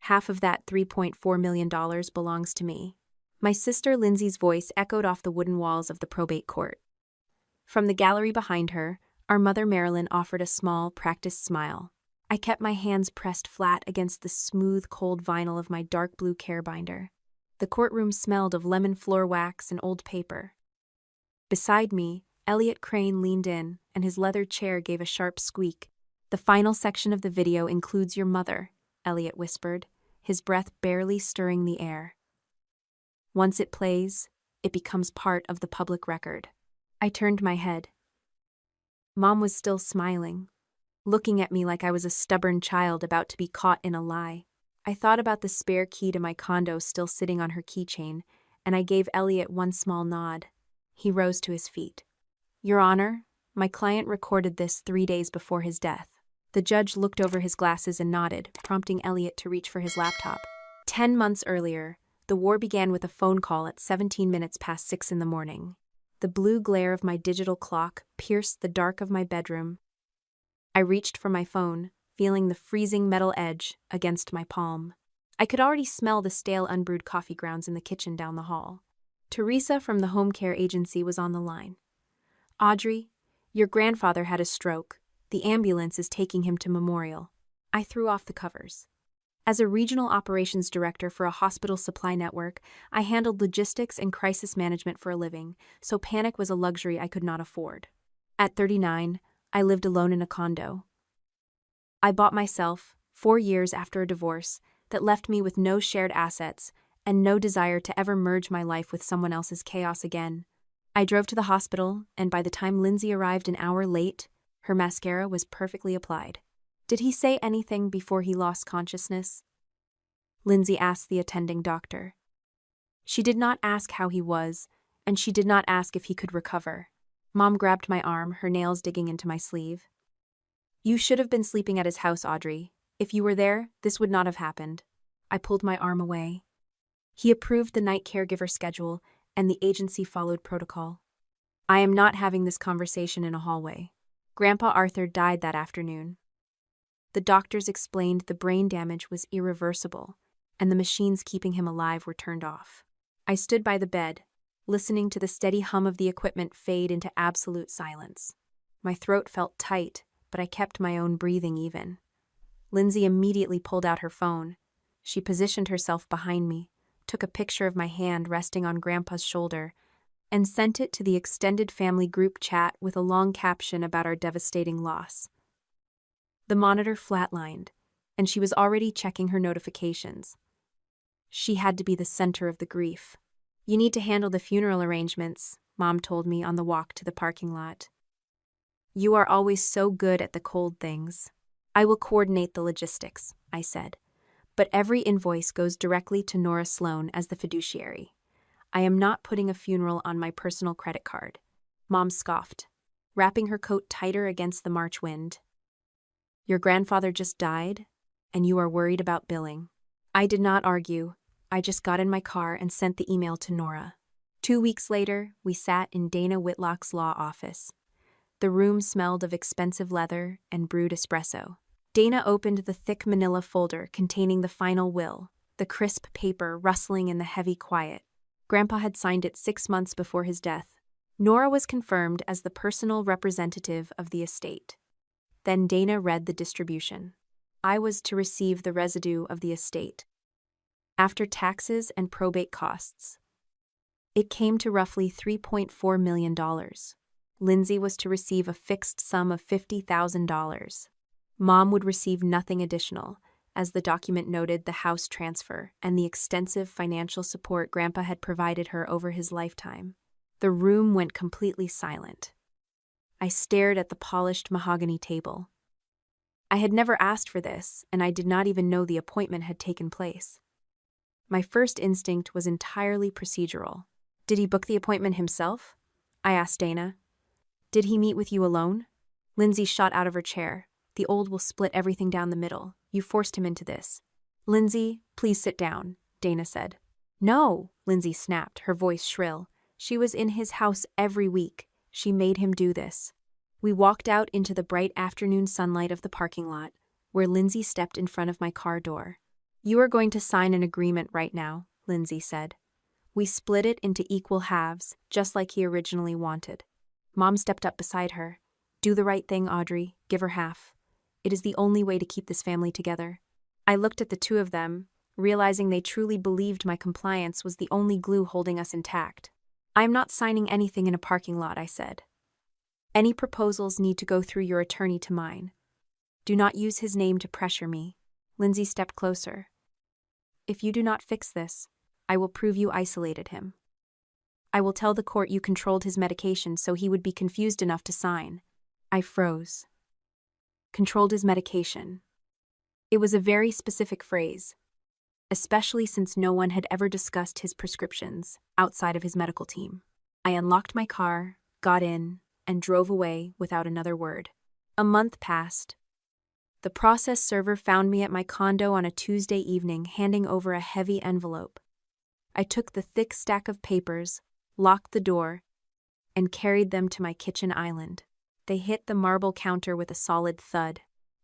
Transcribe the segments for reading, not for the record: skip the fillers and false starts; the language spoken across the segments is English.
Half of that $3.4 million belongs to me. My sister Lindsay's voice echoed off the wooden walls of the probate court. From the gallery behind her, our mother Marilyn offered a small, practiced smile. I kept my hands pressed flat against the smooth, cold vinyl of my dark blue care binder. The courtroom smelled of lemon floor wax and old paper. Beside me, Elliot Crane leaned in, and his leather chair gave a sharp squeak. "The final section of the video includes your mother," Elliot whispered, his breath barely stirring the air. "Once it plays, it becomes part of the public record." I turned my head. Mom was still smiling, looking at me like I was a stubborn child about to be caught in a lie. I thought about the spare key to my condo still sitting on her keychain, and I gave Elliot one small nod. He rose to his feet. "Your Honor, my client recorded this 3 days before his death." The judge looked over his glasses and nodded, prompting Elliot to reach for his laptop. 10 months earlier, the war began with a phone call at 17 minutes past 6 in the morning. The blue glare of my digital clock pierced the dark of my bedroom. I reached for my phone, feeling the freezing metal edge against my palm. I could already smell the stale unbrewed coffee grounds in the kitchen down the hall. Teresa from the home care agency was on the line. "Audrey, your grandfather had a stroke. The ambulance is taking him to Memorial." I threw off the covers. As a regional operations director for a hospital supply network, I handled logistics and crisis management for a living, so panic was a luxury I could not afford. At 39, I lived alone in a condo. I bought myself, 4 years after a divorce, that left me with no shared assets and no desire to ever merge my life with someone else's chaos again. I drove to the hospital, and by the time Lindsay arrived an hour late, her mascara was perfectly applied. "Did he say anything before he lost consciousness?" Lindsay asked the attending doctor. She did not ask how he was, and she did not ask if he could recover. Mom grabbed my arm, her nails digging into my sleeve. "You should have been sleeping at his house, Audrey. If you were there, this would not have happened." I pulled my arm away. He approved the night caregiver schedule, and the agency followed protocol. "I am not having this conversation in a hallway. Grandpa Arthur died that afternoon." The doctors explained the brain damage was irreversible, and the machines keeping him alive were turned off. I stood by the bed, listening to the steady hum of the equipment fade into absolute silence. My throat felt tight, but I kept my own breathing even. Lindsay immediately pulled out her phone. She positioned herself behind me, took a picture of my hand resting on Grandpa's shoulder, and sent it to the extended family group chat with a long caption about our devastating loss. The monitor flatlined, and she was already checking her notifications. She had to be the center of the grief. "You need to handle the funeral arrangements," Mom told me on the walk to the parking lot. "You are always so good at the cold things." "I will coordinate the logistics," I said. "But every invoice goes directly to Nora Sloan as the fiduciary. I am not putting a funeral on my personal credit card." Mom scoffed, wrapping her coat tighter against the March wind. "Your grandfather just died, and you are worried about billing." I did not argue. I just got in my car and sent the email to Nora. 2 weeks later, we sat in Dana Whitlock's law office. The room smelled of expensive leather and brewed espresso. Dana opened the thick manila folder containing the final will, the crisp paper rustling in the heavy quiet. Grandpa had signed it 6 months before his death. Nora was confirmed as the personal representative of the estate. Then Dana read the distribution. I was to receive the residue of the estate, after taxes and probate costs. It came to roughly $3.4 million. Lindsay was to receive a fixed sum of $50,000. Mom would receive nothing additional, as the document noted the house transfer and the extensive financial support Grandpa had provided her over his lifetime. The room went completely silent. I stared at the polished mahogany table. I had never asked for this, and I did not even know the appointment had taken place. My first instinct was entirely procedural. "Did he book the appointment himself?" I asked Dana. "Did he meet with you alone?" Lindsay shot out of her chair. "The old will split everything down the middle. You forced him into this." "Lindsay, please sit down," Dana said. "No," Lindsay snapped, her voice shrill. "She was in his house every week. She made him do this." We walked out into the bright afternoon sunlight of the parking lot, where Lindsay stepped in front of my car door. You are going to sign an agreement right now, Lindsay said. We split it into equal halves, just like he originally wanted. Mom stepped up beside her. Do the right thing, Audrey. Give her half. It is the only way to keep this family together. I looked at the two of them, realizing they truly believed my compliance was the only glue holding us intact. I am not signing anything in a parking lot, I said. Any proposals need to go through your attorney to mine. Do not use his name to pressure me. Lindsay stepped closer. If you do not fix this, I will prove you isolated him. I will tell the court you controlled his medication so he would be confused enough to sign. I froze. Controlled his medication. It was a very specific phrase, especially since no one had ever discussed his prescriptions outside of his medical team. I unlocked my car, got in, and drove away without another word. A month passed. The process server found me at my condo on a Tuesday evening, handing over a heavy envelope. I took the thick stack of papers, locked the door, and carried them to my kitchen island. They hit the marble counter with a solid thud.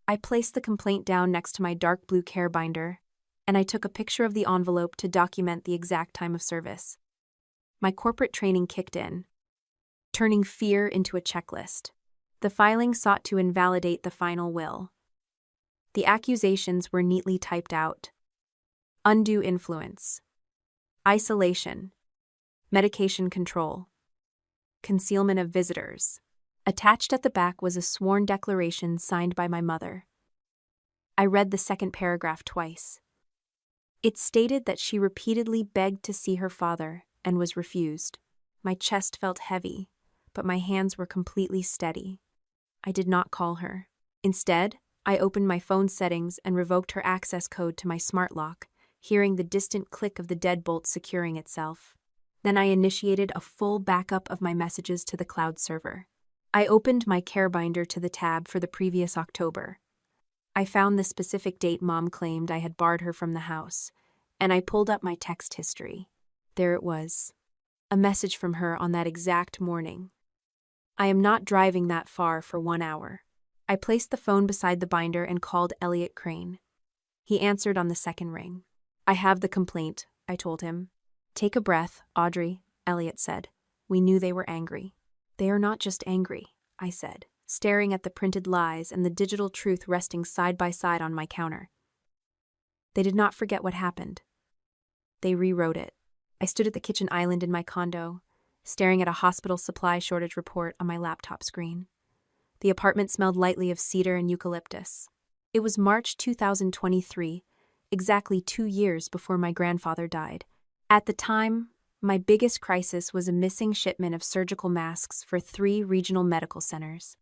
I placed the complaint down next to my dark blue care binder, and I took a picture of the envelope to document the exact time of service. My corporate training kicked in, turning fear into a checklist. The filing sought to invalidate the final will. The accusations were neatly typed out. Undue influence. Isolation. Medication control. Concealment of visitors. Attached at the back was a sworn declaration signed by my mother. I read the second paragraph twice. It stated that she repeatedly begged to see her father and was refused. My chest felt heavy, but my hands were completely steady. I did not call her. Instead, I opened my phone settings and revoked her access code to my smart lock, hearing the distant click of the deadbolt securing itself. Then I initiated a full backup of my messages to the cloud server. I opened my care binder to the tab for the previous October. I found the specific date Mom claimed I had barred her from the house, and I pulled up my text history. There it was. A message from her on that exact morning. I am not driving that far for 1 hour. I placed the phone beside the binder and called Elliot Crane. He answered on the second ring. I have the complaint, I told him. Take a breath, Audrey, Elliot said. We knew they were angry. They are not just angry, I said, staring at the printed lies and the digital truth resting side by side on my counter. They did not forget what happened. They rewrote it. I stood at the kitchen island in my condo, staring at a hospital supply shortage report on my laptop screen. The apartment smelled lightly of cedar and eucalyptus. It was March 2023, exactly 2 years before my grandfather died. At the time, my biggest crisis was a missing shipment of surgical masks for 3 regional medical centers.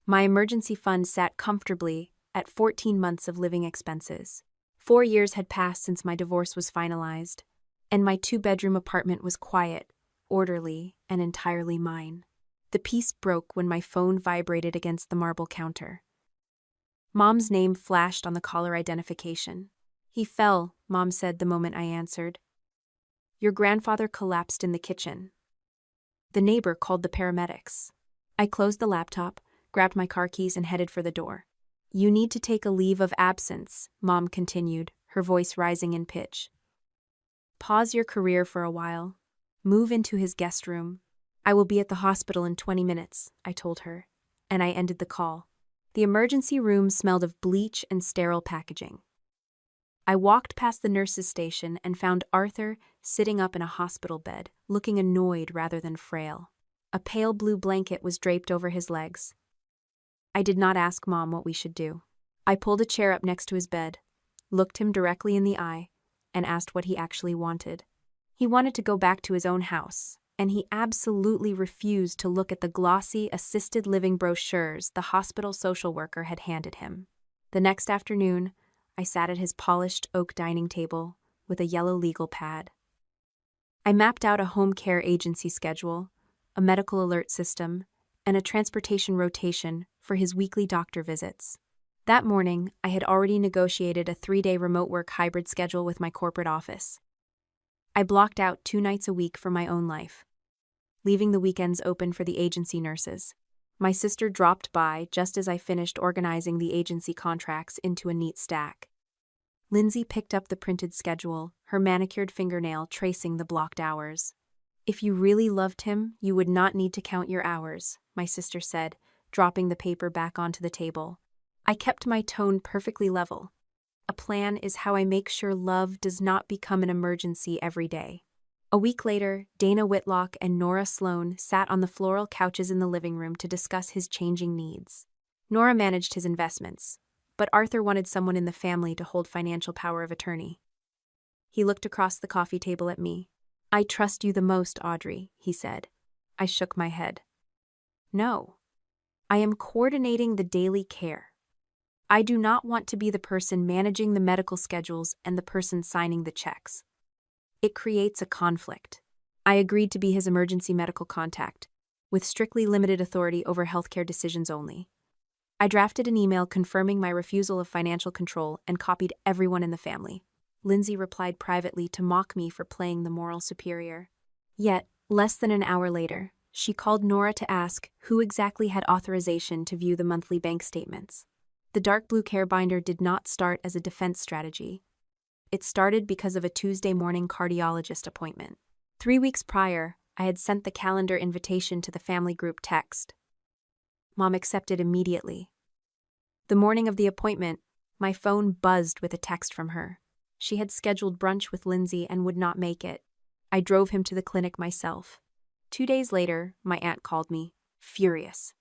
My emergency fund sat comfortably at 14 months of living expenses. 4 years had passed since my divorce was finalized, and my 2-bedroom apartment was quiet, orderly, and entirely mine. The peace broke when my phone vibrated against the marble counter. Mom's name flashed on the caller identification. He fell, Mom said the moment I answered. Your grandfather collapsed in the kitchen. The neighbor called the paramedics. I closed the laptop, grabbed my car keys, and headed for the door. You need to take a leave of absence, Mom continued, her voice rising in pitch. Pause your career for a while. Move into his guest room. I will be at the hospital in 20 minutes, I told her, and I ended the call. The emergency room smelled of bleach and sterile packaging. I walked past the nurse's station and found Arthur sitting up in a hospital bed, looking annoyed rather than frail. A pale blue blanket was draped over his legs. I did not ask Mom what we should do. I pulled a chair up next to his bed, looked him directly in the eye, and asked what he actually wanted. He wanted to go back to his own house, and he absolutely refused to look at the glossy assisted living brochures the hospital social worker had handed him. The next afternoon, I sat at his polished oak dining table with a yellow legal pad. I mapped out a home care agency schedule, a medical alert system, and a transportation rotation for his weekly doctor visits. That morning, I had already negotiated a 3-day remote work hybrid schedule with my corporate office. I blocked out 2 nights a week for my own life, leaving the weekends open for the agency nurses. My sister dropped by just as I finished organizing the agency contracts into a neat stack. Lindsay picked up the printed schedule, her manicured fingernail tracing the blocked hours. "If you really loved him, you would not need to count your hours," my sister said, dropping the paper back onto the table. I kept my tone perfectly level. A plan is how I make sure love does not become an emergency every day. A week later, Dana Whitlock and Nora Sloan sat on the floral couches in the living room to discuss his changing needs. Nora managed his investments, but Arthur wanted someone in the family to hold financial power of attorney. He looked across the coffee table at me. "I trust you the most, Audrey," he said. I shook my head. "No. I am coordinating the daily care. I do not want to be the person managing the medical schedules and the person signing the checks. It creates a conflict." I agreed to be his emergency medical contact, with strictly limited authority over healthcare decisions only. I drafted an email confirming my refusal of financial control and copied everyone in the family. Lindsay replied privately to mock me for playing the moral superior. Yet, less than an hour later, she called Nora to ask who exactly had authorization to view the monthly bank statements. The dark blue care binder did not start as a defense strategy. It started because of a Tuesday morning cardiologist appointment. 3 weeks prior, I had sent the calendar invitation to the family group text. Mom accepted immediately. The morning of the appointment, my phone buzzed with a text from her. She had scheduled brunch with Lindsay and would not make it. I drove him to the clinic myself. 2 days later, my aunt called me, furious.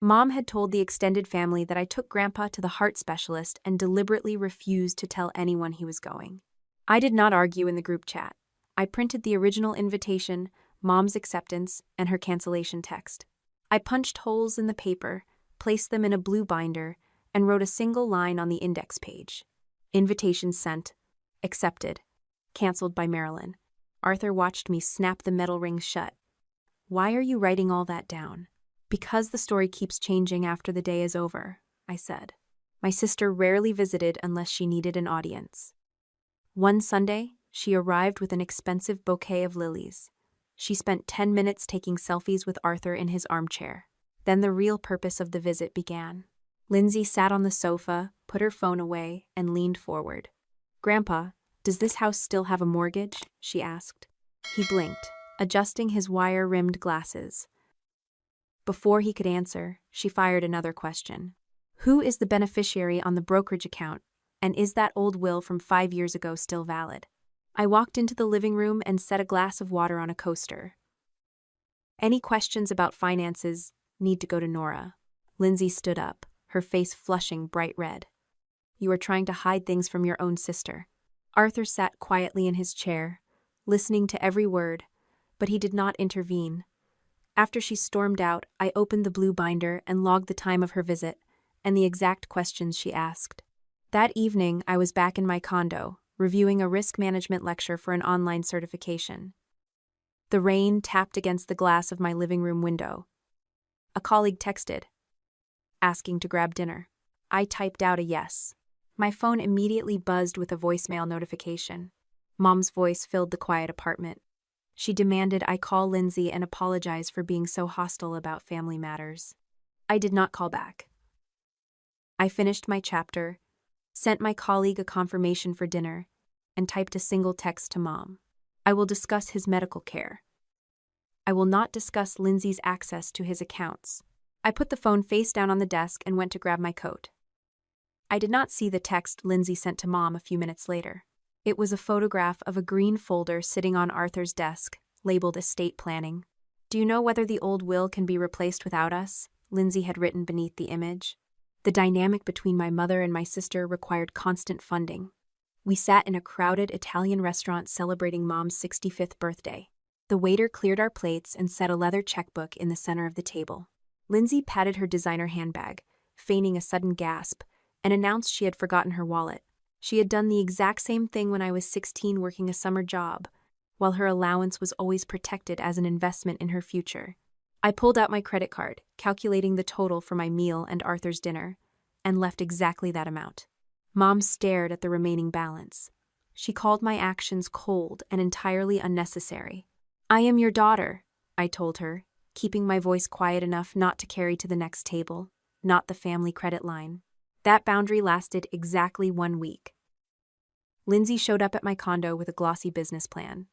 Mom had told the extended family that I took Grandpa to the heart specialist and deliberately refused to tell anyone he was going. I did not argue in the group chat. I printed the original invitation, Mom's acceptance, and her cancellation text. I punched holes in the paper, placed them in a blue binder, and wrote a single line on the index page. Invitation sent. Accepted. Cancelled by Marilyn. Arthur watched me snap the metal ring shut. "Why are you writing all that down?" "Because the story keeps changing after the day is over," I said. My sister rarely visited unless she needed an audience. One Sunday, she arrived with an expensive bouquet of lilies. She spent 10 minutes taking selfies with Arthur in his armchair. Then the real purpose of the visit began. Lindsay sat on the sofa, put her phone away, and leaned forward. "Grandpa, does this house still have a mortgage?" she asked. He blinked, adjusting his wire-rimmed glasses. Before he could answer, she fired another question. "Who is the beneficiary on the brokerage account, and is that old will from 5 years ago still valid?" I walked into the living room and set a glass of water on a coaster. "Any questions about finances need to go to Nora." Lindsay stood up, her face flushing bright red. "You are trying to hide things from your own sister." Arthur sat quietly in his chair, listening to every word, but he did not intervene. After she stormed out, I opened the blue binder and logged the time of her visit and the exact questions she asked. That evening, I was back in my condo, reviewing a risk management lecture for an online certification. The rain tapped against the glass of my living room window. A colleague texted, asking to grab dinner. I typed out a yes. My phone immediately buzzed with a voicemail notification. Mom's voice filled the quiet apartment. She demanded I call Lindsay and apologize for being so hostile about family matters. I did not call back. I finished my chapter, sent my colleague a confirmation for dinner, and typed a single text to Mom. I will discuss his medical care. I will not discuss Lindsay's access to his accounts. I put the phone face down on the desk and went to grab my coat. I did not see the text Lindsay sent to Mom a few minutes later. It was a photograph of a green folder sitting on Arthur's desk, labeled estate planning. "Do you know whether the old will can be replaced without us?" Lindsay had written beneath the image. The dynamic between my mother and my sister required constant funding. We sat in a crowded Italian restaurant celebrating Mom's 65th birthday. The waiter cleared our plates and set a leather checkbook in the center of the table. Lindsay patted her designer handbag, feigning a sudden gasp, and announced she had forgotten her wallet. She had done the exact same thing when I was 16 working a summer job, while her allowance was always protected as an investment in her future. I pulled out my credit card, calculating the total for my meal and Arthur's dinner, and left exactly that amount. Mom stared at the remaining balance. She called my actions cold and entirely unnecessary. "I am your daughter," I told her, keeping my voice quiet enough not to carry to the next table, not the family credit line. That boundary lasted exactly 1 week. Lindsay showed up at my condo with a glossy business plan.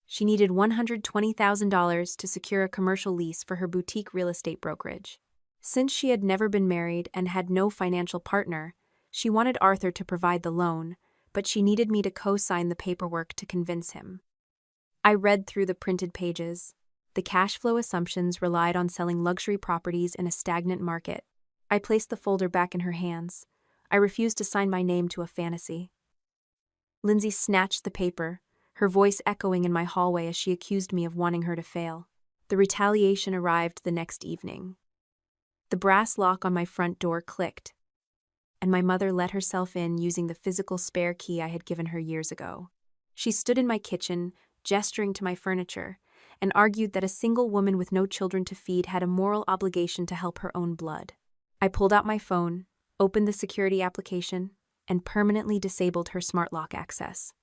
She needed $120,000 to secure a commercial lease for her boutique real estate brokerage. Since she had never been married and had no financial partner, she wanted Arthur to provide the loan, but she needed me to co-sign the paperwork to convince him. I read through the printed pages. The cash flow assumptions relied on selling luxury properties in a stagnant market. I placed the folder back in her hands. I refused to sign my name to a fantasy. Lindsay snatched the paper, her voice echoing in my hallway as she accused me of wanting her to fail. The retaliation arrived the next evening. The brass lock on my front door clicked, and my mother let herself in using the physical spare key I had given her years ago. She stood in my kitchen, gesturing to my furniture, and argued that a single woman with no children to feed had a moral obligation to help her own blood. I pulled out my phone, opened the security application, and permanently disabled her smart lock access.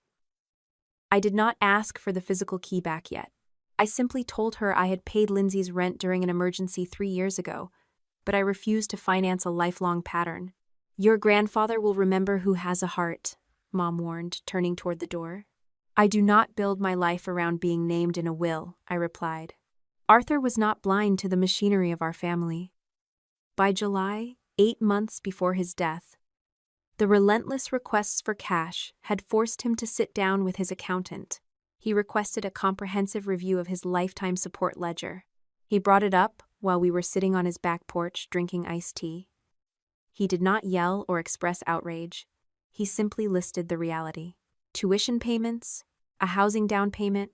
I did not ask for the physical key back yet. I simply told her I had paid Lindsay's rent during an emergency 3 years ago, but I refused to finance a lifelong pattern. "Your grandfather will remember who has a heart," Mom warned, turning toward the door. "I do not build my life around being named in a will," I replied. Arthur was not blind to the machinery of our family. By July, 8 months before his death, the relentless requests for cash had forced him to sit down with his accountant. He requested a comprehensive review of his lifetime support ledger. He brought it up while we were sitting on his back porch drinking iced tea. He did not yell or express outrage. He simply listed the reality: tuition payments, a housing down payment,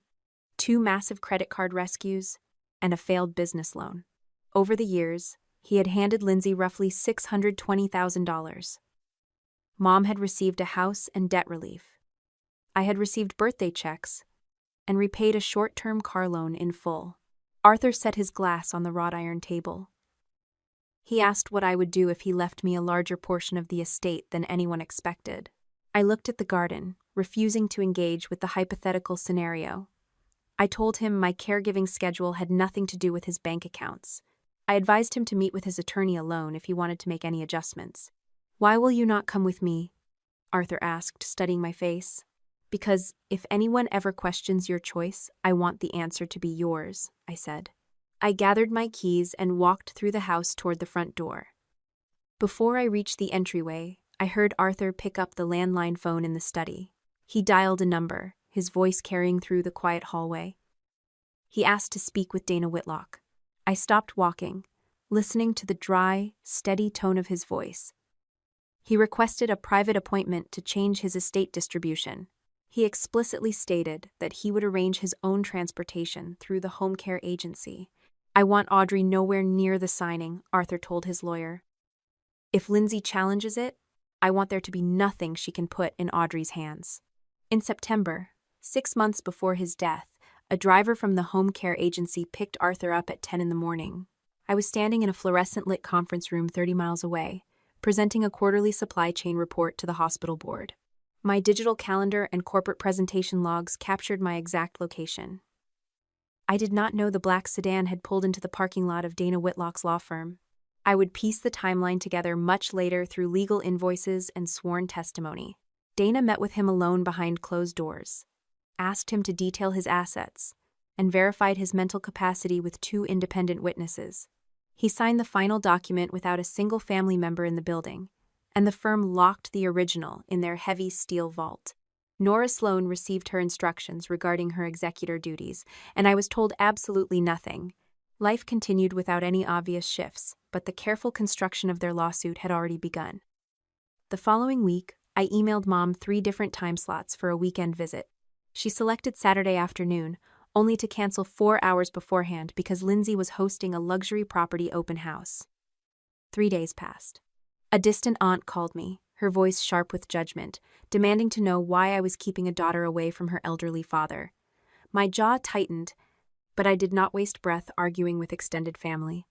2 massive credit card rescues, and a failed business loan. Over the years, he had handed Lindsay roughly $620,000. Mom had received a house and debt relief. I had received birthday checks and repaid a short-term car loan in full. Arthur set his glass on the wrought iron table. He asked what I would do if he left me a larger portion of the estate than anyone expected. I looked at the garden, refusing to engage with the hypothetical scenario. I told him my caregiving schedule had nothing to do with his bank accounts. I advised him to meet with his attorney alone if he wanted to make any adjustments. "Why will you not come with me?" Arthur asked, studying my face. "Because if anyone ever questions your choice, I want the answer to be yours," I said. I gathered my keys and walked through the house toward the front door. Before I reached the entryway, I heard Arthur pick up the landline phone in the study. He dialed a number, his voice carrying through the quiet hallway. He asked to speak with Dana Whitlock. I stopped walking, listening to the dry, steady tone of his voice. He requested a private appointment to change his estate distribution. He explicitly stated that he would arrange his own transportation through the home care agency. "I want Audrey nowhere near the signing," Arthur told his lawyer. "If Lindsay challenges it, I want there to be nothing she can put in Audrey's hands." In September, 6 months before his death, a driver from the home care agency picked Arthur up at 10 in the morning. I was standing in a fluorescent-lit conference room 30 miles away, presenting a quarterly supply chain report to the hospital board. My digital calendar and corporate presentation logs captured my exact location. I did not know the black sedan had pulled into the parking lot of Dana Whitlock's law firm. I would piece the timeline together much later through legal invoices and sworn testimony. Dana met with him alone behind closed doors, asked him to detail his assets, and verified his mental capacity with 2 independent witnesses. He signed the final document without a single family member in the building, and the firm locked the original in their heavy steel vault. Nora Sloan received her instructions regarding her executor duties, and I was told absolutely nothing. Life continued without any obvious shifts, but the careful construction of their lawsuit had already begun. The following week, I emailed Mom 3 different time slots for a weekend visit. She selected Saturday afternoon, only to cancel 4 hours beforehand because Lindsay was hosting a luxury property open house. 3 days passed. A distant aunt called me, her voice sharp with judgment, demanding to know why I was keeping a daughter away from her elderly father. My jaw tightened, but I did not waste breath arguing with extended family.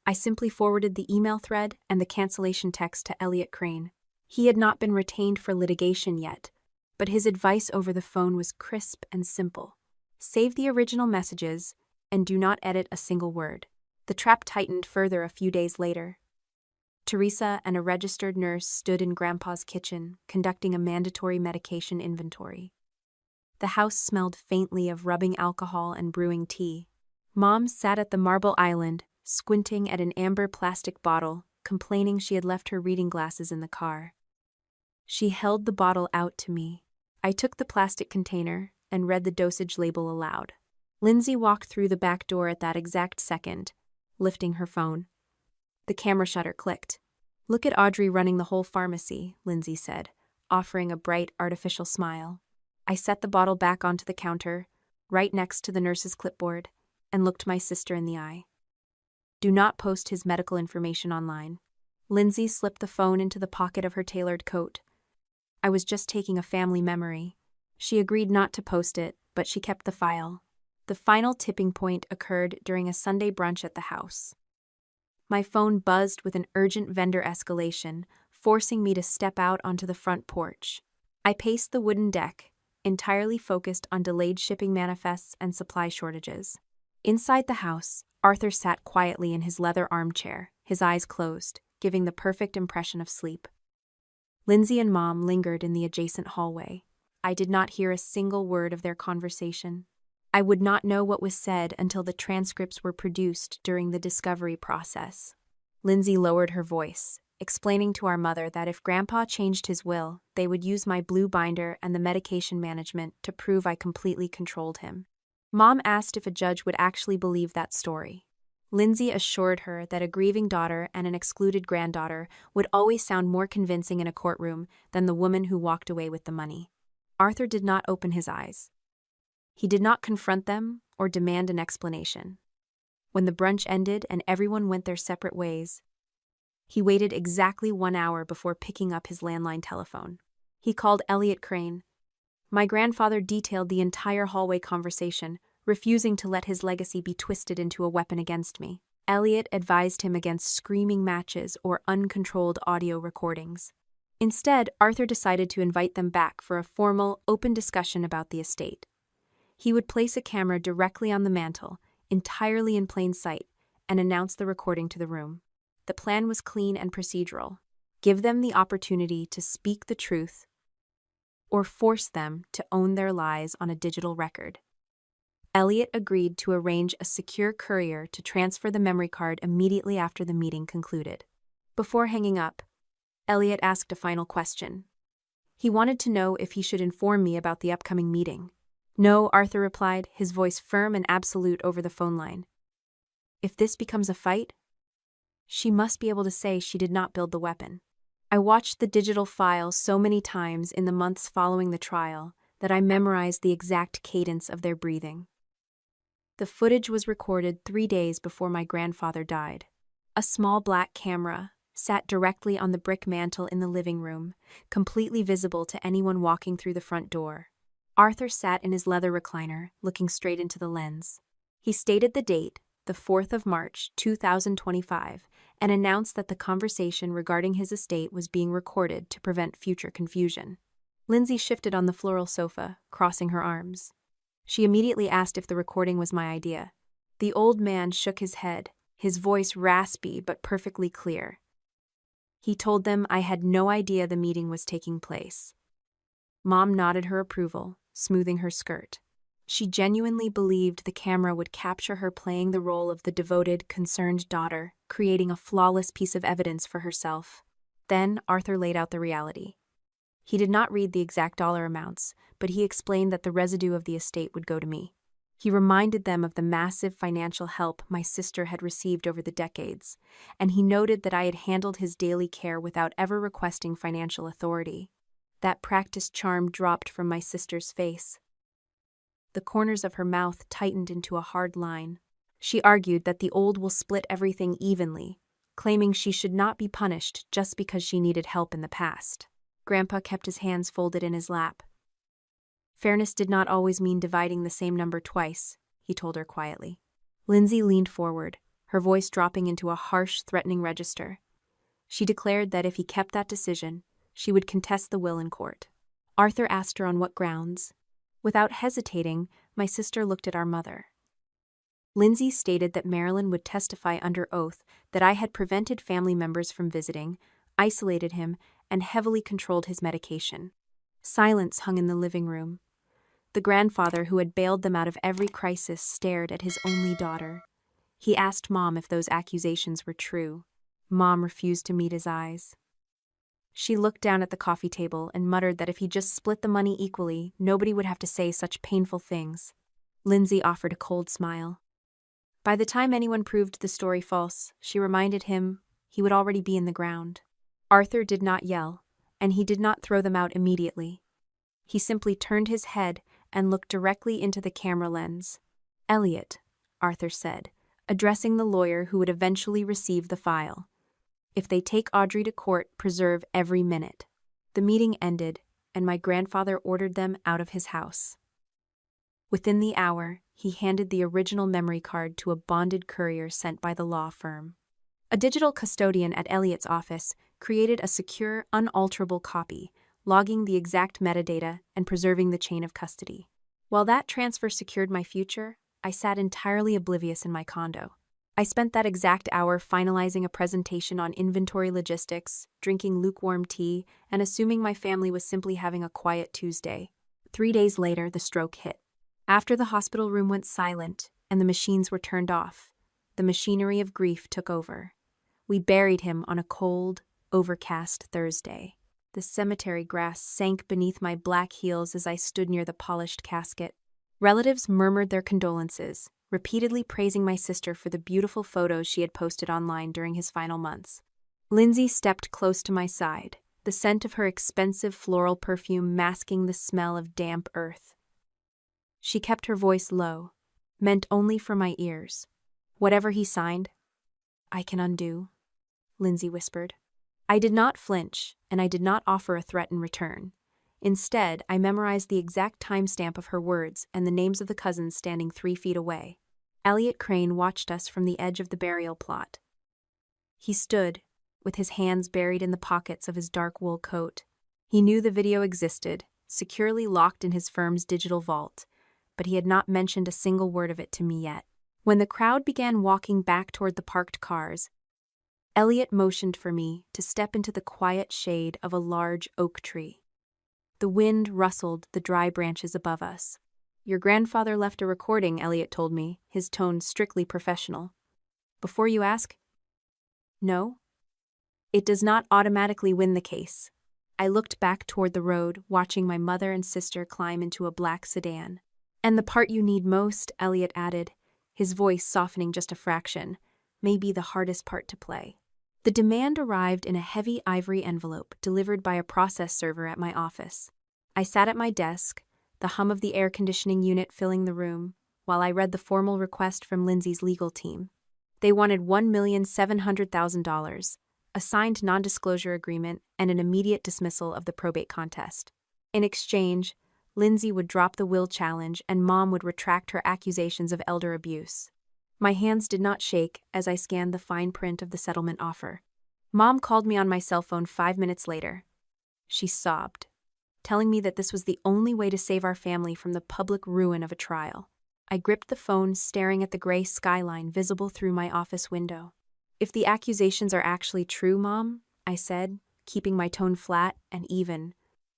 I simply forwarded the email thread and the cancellation text to Elliot Crane. He had not been retained for litigation yet, but his advice over the phone was crisp and simple. Save the original messages and do not edit a single word. The trap tightened further a few days later. Teresa and a registered nurse stood in Grandpa's kitchen, conducting a mandatory medication inventory. The house smelled faintly of rubbing alcohol and brewing tea. Mom sat at the marble island, squinting at an amber plastic bottle, complaining she had left her reading glasses in the car. She held the bottle out to me. I took the plastic container and read the dosage label aloud. Lindsay walked through the back door at that exact second, lifting her phone. The camera shutter clicked. "Look at Audrey running the whole pharmacy," Lindsay said, offering a bright, artificial smile. I set the bottle back onto the counter, right next to the nurse's clipboard, and looked my sister in the eye. "Do not post his medical information online." Lindsay slipped the phone into the pocket of her tailored coat. "I was just taking a family memory." She agreed not to post it, but she kept the file. The final tipping point occurred during a Sunday brunch at the house. My phone buzzed with an urgent vendor escalation, forcing me to step out onto the front porch. I paced the wooden deck, entirely focused on delayed shipping manifests and supply shortages. Inside the house, Arthur sat quietly in his leather armchair, his eyes closed, giving the perfect impression of sleep. Lindsay and Mom lingered in the adjacent hallway. I did not hear a single word of their conversation. I would not know what was said until the transcripts were produced during the discovery process. Lindsay lowered her voice, explaining to our mother that if Grandpa changed his will, they would use my blue binder and the medication management to prove I completely controlled him. Mom asked if a judge would actually believe that story. Lindsay assured her that a grieving daughter and an excluded granddaughter would always sound more convincing in a courtroom than the woman who walked away with the money. Arthur did not open his eyes. He did not confront them or demand an explanation. When the brunch ended and everyone went their separate ways, he waited exactly 1 hour before picking up his landline telephone. He called Elliot Crane. My grandfather detailed the entire hallway conversation, refusing to let his legacy be twisted into a weapon against me. Elliot advised him against screaming matches or uncontrolled audio recordings. Instead, Arthur decided to invite them back for a formal, open discussion about the estate. He would place a camera directly on the mantel, entirely in plain sight, and announce the recording to the room. The plan was clean and procedural. Give them the opportunity to speak the truth, or force them to own their lies on a digital record. Elliot agreed to arrange a secure courier to transfer the memory card immediately after the meeting concluded. Before hanging up, Elliot asked a final question. He wanted to know if he should inform me about the upcoming meeting. "No," Arthur replied, his voice firm and absolute over the phone line. "If this becomes a fight, she must be able to say she did not build the weapon." I watched the digital file so many times in the months following the trial that I memorized the exact cadence of their breathing. The footage was recorded 3 days before my grandfather died. A small black camera sat directly on the brick mantel in the living room, completely visible to anyone walking through the front door. Arthur sat in his leather recliner, looking straight into the lens. He stated the date, the 4th of March, 2025, and announced that the conversation regarding his estate was being recorded to prevent future confusion. Lindsay shifted on the floral sofa, crossing her arms. She immediately asked if the recording was my idea. The old man shook his head, his voice raspy but perfectly clear. He told them I had no idea the meeting was taking place. Mom nodded her approval, smoothing her skirt. She genuinely believed the camera would capture her playing the role of the devoted, concerned daughter, creating a flawless piece of evidence for herself. Then Arthur laid out the reality. He did not read the exact dollar amounts, but he explained that the residue of the estate would go to me. He reminded them of the massive financial help my sister had received over the decades, and he noted that I had handled his daily care without ever requesting financial authority. That practiced charm dropped from my sister's face. The corners of her mouth tightened into a hard line. She argued that the old will split everything evenly, claiming she should not be punished just because she needed help in the past. Grandpa kept his hands folded in his lap. "Fairness did not always mean dividing the same number twice," he told her quietly. Lindsay leaned forward, her voice dropping into a harsh, threatening register. She declared that if he kept that decision, she would contest the will in court. Arthur asked her on what grounds. Without hesitating, my sister looked at our mother. Lindsay stated that Marilyn would testify under oath that I had prevented family members from visiting, isolated him, and heavily controlled his medication. Silence hung in the living room. The grandfather who had bailed them out of every crisis stared at his only daughter. He asked Mom if those accusations were true. Mom refused to meet his eyes. She looked down at the coffee table and muttered that if he just split the money equally, nobody would have to say such painful things. Lindsay offered a cold smile. By the time anyone proved the story false, she reminded him he would already be in the ground. Arthur did not yell, and he did not throw them out immediately. He simply turned his head and looked directly into the camera lens. "Elliot," Arthur said, addressing the lawyer who would eventually receive the file. "If they take Audrey to court, preserve every minute." The meeting ended, and my grandfather ordered them out of his house. Within the hour, he handed the original memory card to a bonded courier sent by the law firm. A digital custodian at Elliot's office created a secure, unalterable copy, logging the exact metadata and preserving the chain of custody. While that transfer secured my future, I sat entirely oblivious in my condo. I spent that exact hour finalizing a presentation on inventory logistics, drinking lukewarm tea, and assuming my family was simply having a quiet Tuesday. 3 days later, the stroke hit. After the hospital room went silent and the machines were turned off, the machinery of grief took over. We buried him on a cold, overcast Thursday. The cemetery grass sank beneath my black heels as I stood near the polished casket. Relatives murmured their condolences, repeatedly praising my sister for the beautiful photos she had posted online during his final months. Lindsay stepped close to my side, the scent of her expensive floral perfume masking the smell of damp earth. She kept her voice low, meant only for my ears. "Whatever he signed, I can undo," Lindsay whispered. I did not flinch, and I did not offer a threat in return. Instead, I memorized the exact timestamp of her words and the names of the cousins standing 3 feet away. Elliot Crane watched us from the edge of the burial plot. He stood, with his hands buried in the pockets of his dark wool coat. He knew the video existed, securely locked in his firm's digital vault, but he had not mentioned a single word of it to me yet. When the crowd began walking back toward the parked cars, Elliot motioned for me to step into the quiet shade of a large oak tree. The wind rustled the dry branches above us. "Your grandfather left a recording," Elliot told me, his tone strictly professional. "Before you ask?" "No. It does not automatically win the case." I looked back toward the road, watching my mother and sister climb into a black sedan. "And the part you need most," Elliot added, his voice softening just a fraction, "may be the hardest part to play." The demand arrived in a heavy ivory envelope delivered by a process server at my office. I sat at my desk, the hum of the air conditioning unit filling the room, while I read the formal request from Lindsay's legal team. They wanted $1,700,000, a signed non-disclosure agreement, and an immediate dismissal of the probate contest. In exchange, Lindsay would drop the will challenge and Mom would retract her accusations of elder abuse. My hands did not shake as I scanned the fine print of the settlement offer. Mom called me on my cell phone 5 minutes later. She sobbed, telling me that this was the only way to save our family from the public ruin of a trial. I gripped the phone, staring at the gray skyline visible through my office window. "If the accusations are actually true, Mom," I said, keeping my tone flat and even,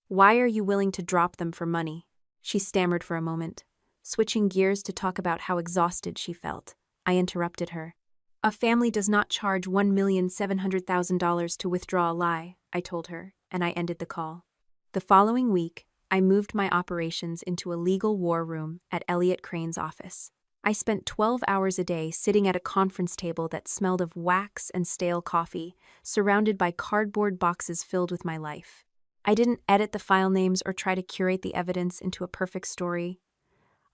"why are you willing to drop them for money?" She stammered for a moment, switching gears to talk about how exhausted she felt. I interrupted her. "A family does not charge $1,700,000 to withdraw a lie," I told her, and I ended the call. The following week, I moved my operations into a legal war room at Elliot Crane's office. I spent 12 hours a day sitting at a conference table that smelled of wax and stale coffee, surrounded by cardboard boxes filled with my life. I didn't edit the file names or try to curate the evidence into a perfect story.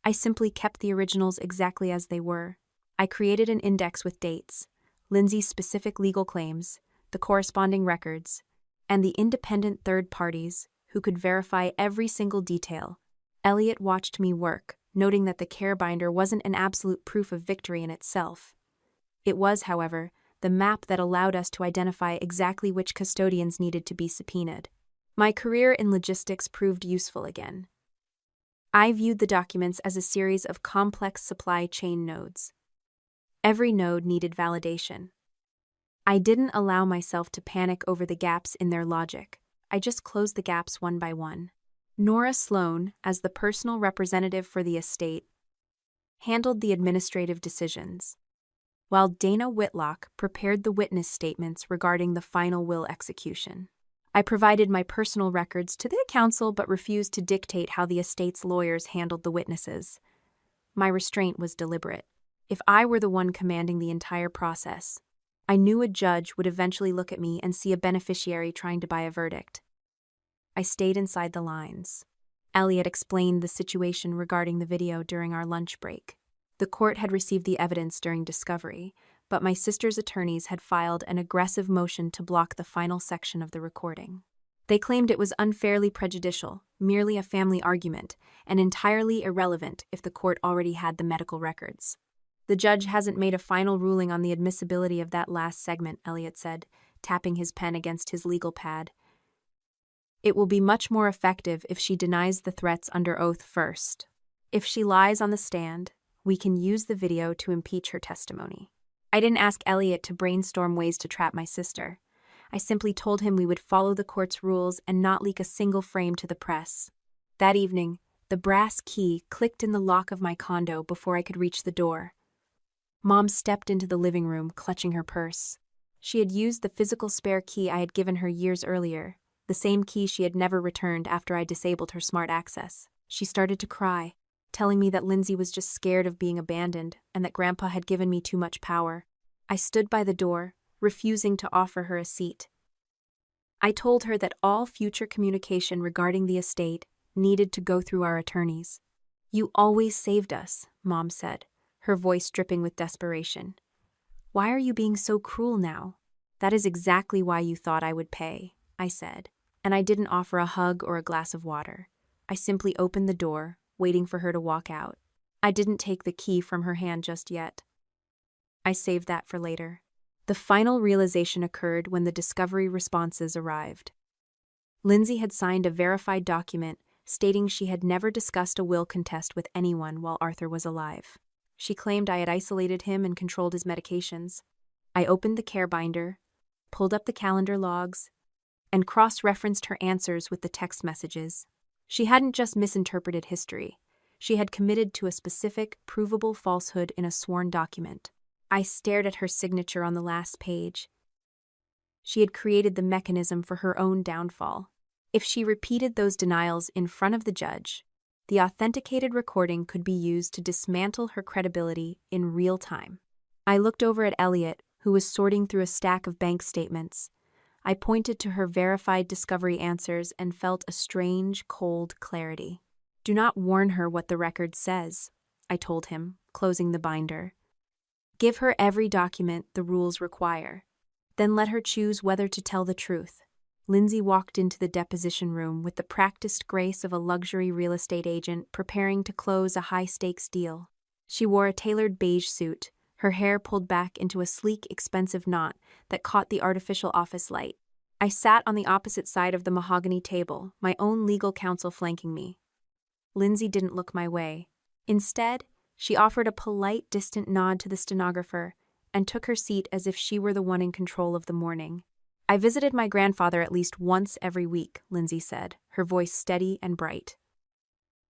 I simply kept the originals exactly as they were. I created an index with dates, Lindsay's specific legal claims, the corresponding records, and the independent third parties who could verify every single detail. Elliot watched me work, noting that the care binder wasn't an absolute proof of victory in itself. It was, however, the map that allowed us to identify exactly which custodians needed to be subpoenaed. My career in logistics proved useful again. I viewed the documents as a series of complex supply chain nodes. Every node needed validation. I didn't allow myself to panic over the gaps in their logic. I just closed the gaps one by one. Nora Sloan, as the personal representative for the estate, handled the administrative decisions, while Dana Whitlock prepared the witness statements regarding the final will execution. I provided my personal records to the council but refused to dictate how the estate's lawyers handled the witnesses. My restraint was deliberate. If I were the one commanding the entire process, I knew a judge would eventually look at me and see a beneficiary trying to buy a verdict. I stayed inside the lines. Elliot explained the situation regarding the video during our lunch break. The court had received the evidence during discovery, but my sister's attorneys had filed an aggressive motion to block the final section of the recording. They claimed it was unfairly prejudicial, merely a family argument, and entirely irrelevant if the court already had the medical records. The judge hasn't made a final ruling on the admissibility of that last segment, Elliot said, tapping his pen against his legal pad. It will be much more effective if she denies the threats under oath first. If she lies on the stand, we can use the video to impeach her testimony. I didn't ask Elliot to brainstorm ways to trap my sister. I simply told him we would follow the court's rules and not leak a single frame to the press. That evening, the brass key clicked in the lock of my condo before I could reach the door. Mom stepped into the living room, clutching her purse. She had used the physical spare key I had given her years earlier, the same key she had never returned after I disabled her smart access. She started to cry, telling me that Lindsay was just scared of being abandoned and that Grandpa had given me too much power. I stood by the door, refusing to offer her a seat. I told her that all future communication regarding the estate needed to go through our attorneys. "You always saved us," Mom said, her voice dripping with desperation. "Why are you being so cruel now?" "That is exactly why you thought I would pay," I said, and I didn't offer a hug or a glass of water. I simply opened the door, waiting for her to walk out. I didn't take the key from her hand just yet. I saved that for later. The final realization occurred when the discovery responses arrived. Lindsay had signed a verified document stating she had never discussed a will contest with anyone while Arthur was alive. She claimed I had isolated him and controlled his medications. I opened the care binder, pulled up the calendar logs, and cross-referenced her answers with the text messages. She hadn't just misinterpreted history. She had committed to a specific, provable falsehood in a sworn document. I stared at her signature on the last page. She had created the mechanism for her own downfall. If she repeated those denials in front of the judge, the authenticated recording could be used to dismantle her credibility in real time. I looked over at Elliot, who was sorting through a stack of bank statements. I pointed to her verified discovery answers and felt a strange, cold clarity. "Do not warn her what the record says," I told him, closing the binder. "Give her every document the rules require. Then let her choose whether to tell the truth." Lindsay walked into the deposition room with the practiced grace of a luxury real estate agent preparing to close a high-stakes deal. She wore a tailored beige suit, her hair pulled back into a sleek, expensive knot that caught the artificial office light. I sat on the opposite side of the mahogany table, my own legal counsel flanking me. Lindsay didn't look my way. Instead, she offered a polite, distant nod to the stenographer and took her seat as if she were the one in control of the morning. "I visited my grandfather at least once every week," Lindsay said, her voice steady and bright.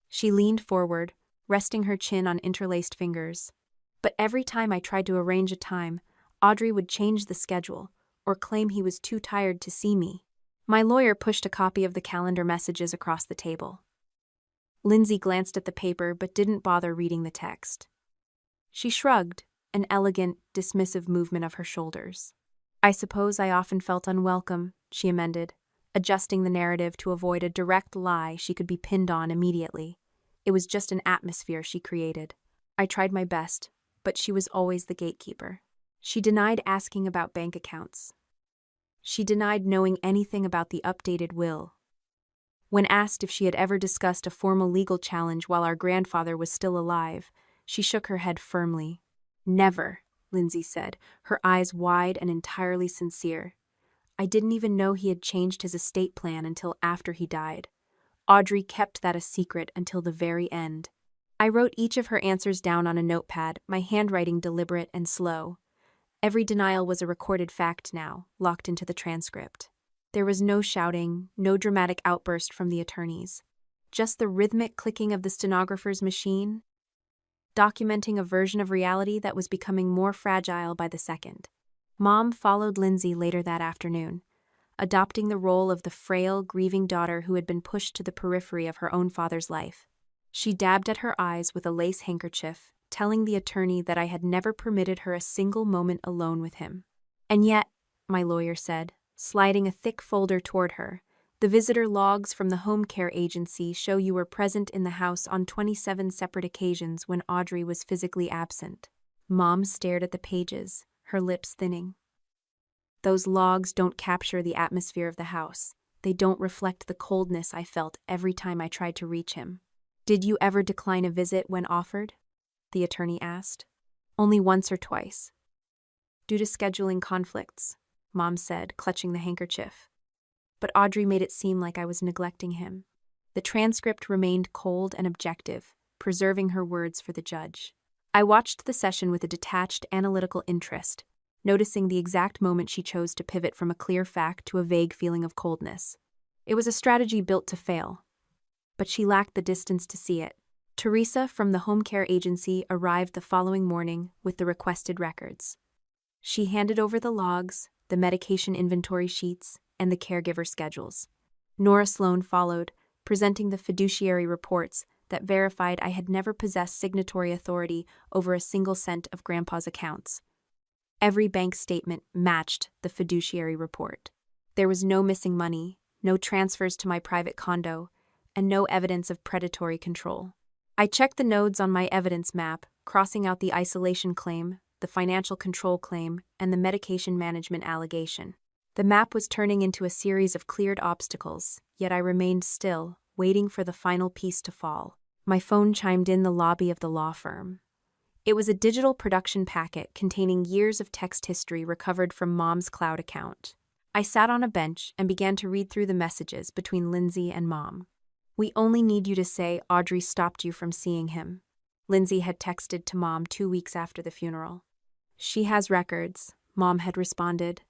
She leaned forward, resting her chin on interlaced fingers. "But every time I tried to arrange a time, Audrey would change the schedule or claim he was too tired to see me." My lawyer pushed a copy of the calendar messages across the table. Lindsay glanced at the paper but didn't bother reading the text. She shrugged, an elegant, dismissive movement of her shoulders. "I suppose I often felt unwelcome," she amended, adjusting the narrative to avoid a direct lie she could be pinned on immediately. It was just an atmosphere she created. I tried my best, but she was always the gatekeeper. She denied asking about bank accounts. She denied knowing anything about the updated will. When asked if she had ever discussed a formal legal challenge while our grandfather was still alive, she shook her head firmly. "Never," Lindsay said, her eyes wide and entirely sincere. "I didn't even know he had changed his estate plan until after he died. Audrey kept that a secret until the very end." I wrote each of her answers down on a notepad, my handwriting deliberate and slow. Every denial was a recorded fact now, locked into the transcript. There was no shouting, no dramatic outburst from the attorneys. Just the rhythmic clicking of the stenographer's machine, documenting a version of reality that was becoming more fragile by the second. Mom followed Lindsay later that afternoon, adopting the role of the frail, grieving daughter who had been pushed to the periphery of her own father's life. She dabbed at her eyes with a lace handkerchief, telling the attorney that I had never permitted her a single moment alone with him. And yet, my lawyer said, sliding a thick folder toward her, the visitor logs from the home care agency show you were present in the house on 27 separate occasions when Audrey was physically absent. Mom stared at the pages, her lips thinning. Those logs don't capture the atmosphere of the house. They don't reflect the coldness I felt every time I tried to reach him. Did you ever decline a visit when offered? The attorney asked. Only once or twice. Due to scheduling conflicts, Mom said, clutching the handkerchief. But Audrey made it seem like I was neglecting him. The transcript remained cold and objective, preserving her words for the judge. I watched the session with a detached, analytical interest, noticing the exact moment she chose to pivot from a clear fact to a vague feeling of coldness. It was a strategy built to fail, but she lacked the distance to see it. Teresa from the home care agency arrived the following morning with the requested records. She handed over the logs, the medication inventory sheets, and the caregiver schedules. Nora Sloan followed, presenting the fiduciary reports that verified I had never possessed signatory authority over a single cent of Grandpa's accounts. Every bank statement matched the fiduciary report. There was no missing money, no transfers to my private condo, and no evidence of predatory control. I checked the nodes on my evidence map, crossing out the isolation claim, the financial control claim, and the medication management allegation. The map was turning into a series of cleared obstacles, yet I remained still, waiting for the final piece to fall. My phone chimed in the lobby of the law firm. It was a digital production packet containing years of text history recovered from Mom's cloud account. I sat on a bench and began to read through the messages between Lindsay and Mom. "We only need you to say Audrey stopped you from seeing him," Lindsay had texted to Mom 2 weeks after the funeral. "She has records," Mom had responded.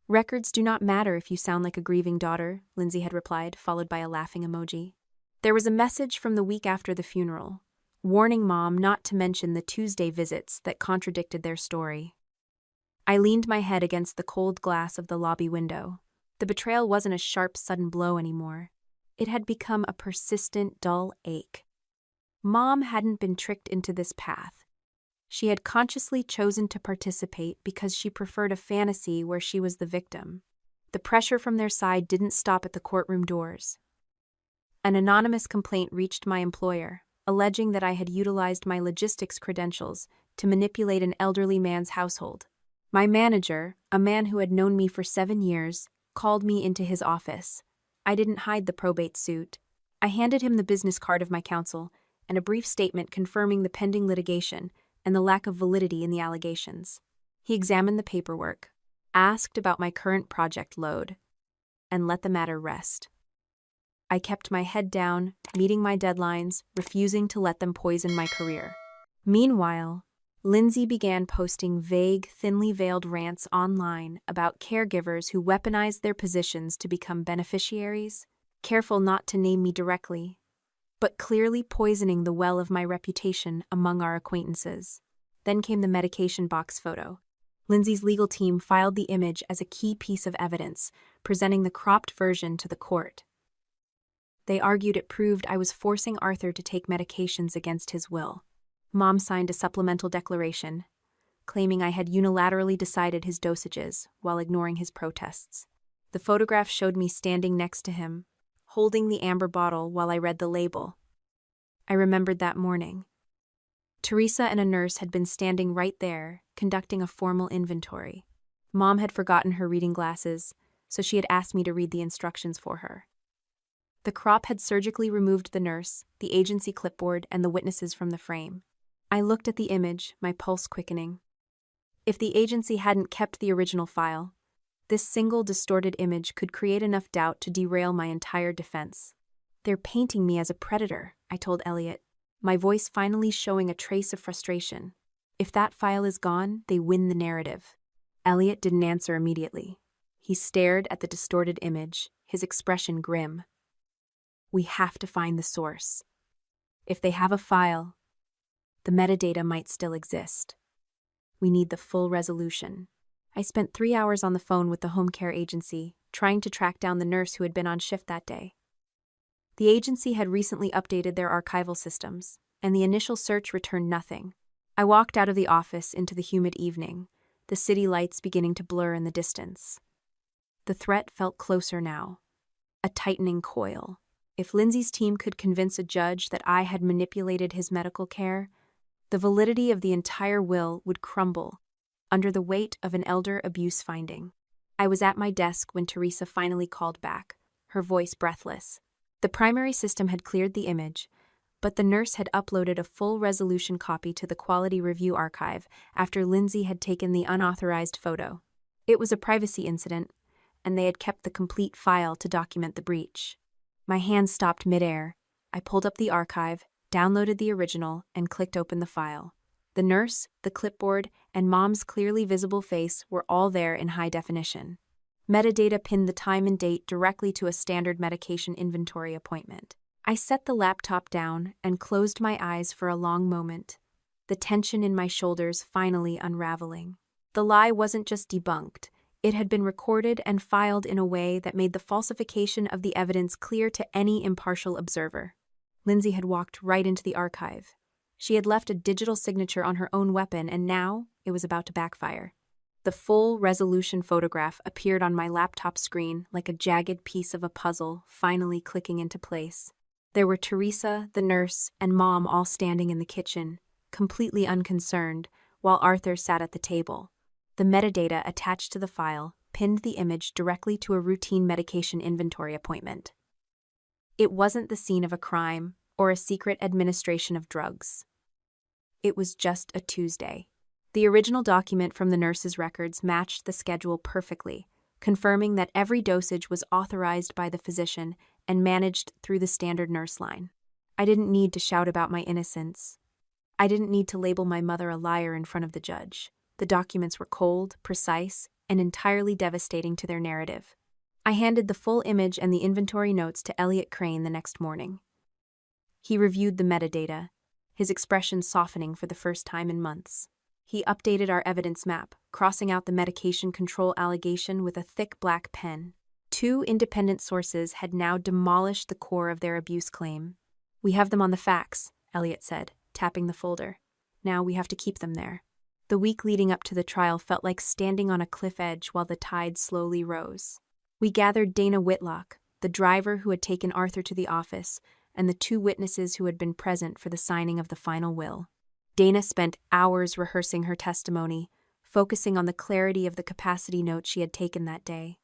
"Records do not matter if you sound like a grieving daughter," Lindsay had replied, followed by a laughing emoji. There was a message from the week after the funeral, warning Mom not to mention the Tuesday visits that contradicted their story. I leaned my head against the cold glass of the lobby window. The betrayal wasn't a sharp, sudden blow anymore. It had become a persistent, dull ache. Mom hadn't been tricked into this path. She had consciously chosen to participate because she preferred a fantasy where she was the victim. The pressure from their side didn't stop at the courtroom doors. An anonymous complaint reached my employer, alleging that I had utilized my logistics credentials to manipulate an elderly man's household. My manager, a man who had known me for 7 years, called me into his office. I didn't hide the probate suit. I handed him the business card of my counsel and a brief statement confirming the pending litigation and the lack of validity in the allegations. He examined the paperwork, asked about my current project load, and let the matter rest. I kept my head down, meeting my deadlines, refusing to let them poison my career. Meanwhile, Lindsay began posting vague, thinly veiled rants online about caregivers who weaponized their positions to become beneficiaries, careful not to name me directly, but clearly poisoning the well of my reputation among our acquaintances. Then came the medication box photo. Lindsay's legal team filed the image as a key piece of evidence, presenting the cropped version to the court. They argued it proved I was forcing Arthur to take medications against his will. Mom signed a supplemental declaration, claiming I had unilaterally decided his dosages while ignoring his protests. The photograph showed me standing next to him, holding the amber bottle while I read the label. I remembered that morning. Teresa and a nurse had been standing right there, conducting a formal inventory. Mom had forgotten her reading glasses, so she had asked me to read the instructions for her. The crop had surgically removed the nurse, the agency clipboard, and the witnesses from the frame. I looked at the image, my pulse quickening. If the agency hadn't kept the original file, this single distorted image could create enough doubt to derail my entire defense. "They're painting me as a predator," I told Elliot. my voice finally showing a trace of frustration. If that file is gone, they win the narrative. Elliot didn't answer immediately. He stared at the distorted image, his expression grim. We have to find the source. If they have a file, the metadata might still exist. We need the full resolution. I spent 3 hours on the phone with the home care agency, trying to track down the nurse who had been on shift that day. The agency had recently updated their archival systems, and the initial search returned nothing. I walked out of the office into the humid evening, the city lights beginning to blur in the distance. The threat felt closer now, a tightening coil. If Lindsay's team could convince a judge that I had manipulated his medical care, the validity of the entire will would crumble under the weight of an elder abuse finding. I was at my desk when Teresa finally called back, her voice breathless. The primary system had cleared the image, but the nurse had uploaded a full-resolution copy to the Quality Review Archive after Lindsay had taken the unauthorized photo. It was a privacy incident, and they had kept the complete file to document the breach. My hands stopped midair. I pulled up the archive, downloaded the original, and clicked open the file. The nurse, the clipboard, and Mom's clearly visible face were all there in high definition. Metadata pinned the time and date directly to a standard medication inventory appointment. I set the laptop down and closed my eyes for a long moment, the tension in my shoulders finally unraveling. The lie wasn't just debunked, it had been recorded and filed in a way that made the falsification of the evidence clear to any impartial observer. Lindsay had walked right into the archive. She had left a digital signature on her own weapon, and now it was about to backfire. The full-resolution photograph appeared on my laptop screen like a jagged piece of a puzzle finally clicking into place. There were Teresa, the nurse, and Mom all standing in the kitchen, completely unconcerned, while Arthur sat at the table. The metadata attached to the file pinned the image directly to a routine medication inventory appointment. It wasn't the scene of a crime or a secret administration of drugs. It was just a Tuesday. The original document from the nurse's records matched the schedule perfectly, confirming that every dosage was authorized by the physician and managed through the standard nurse line. I didn't need to shout about my innocence. I didn't need to label my mother a liar in front of the judge. The documents were cold, precise, and entirely devastating to their narrative. I handed the full image and the inventory notes to Elliot Crane the next morning. He reviewed the metadata, his expression softening for the first time in months. He updated our evidence map, crossing out the medication control allegation with a thick black pen. 2 independent sources had now demolished the core of their abuse claim. We have them on the facts, Elliot said, tapping the folder. Now we have to keep them there. The week leading up to the trial felt like standing on a cliff edge while the tide slowly rose. We gathered Dana Whitlock, the driver who had taken Arthur to the office, and the 2 witnesses who had been present for the signing of the final will. Dana spent hours rehearsing her testimony, focusing on the clarity of the capacity note she had taken that day.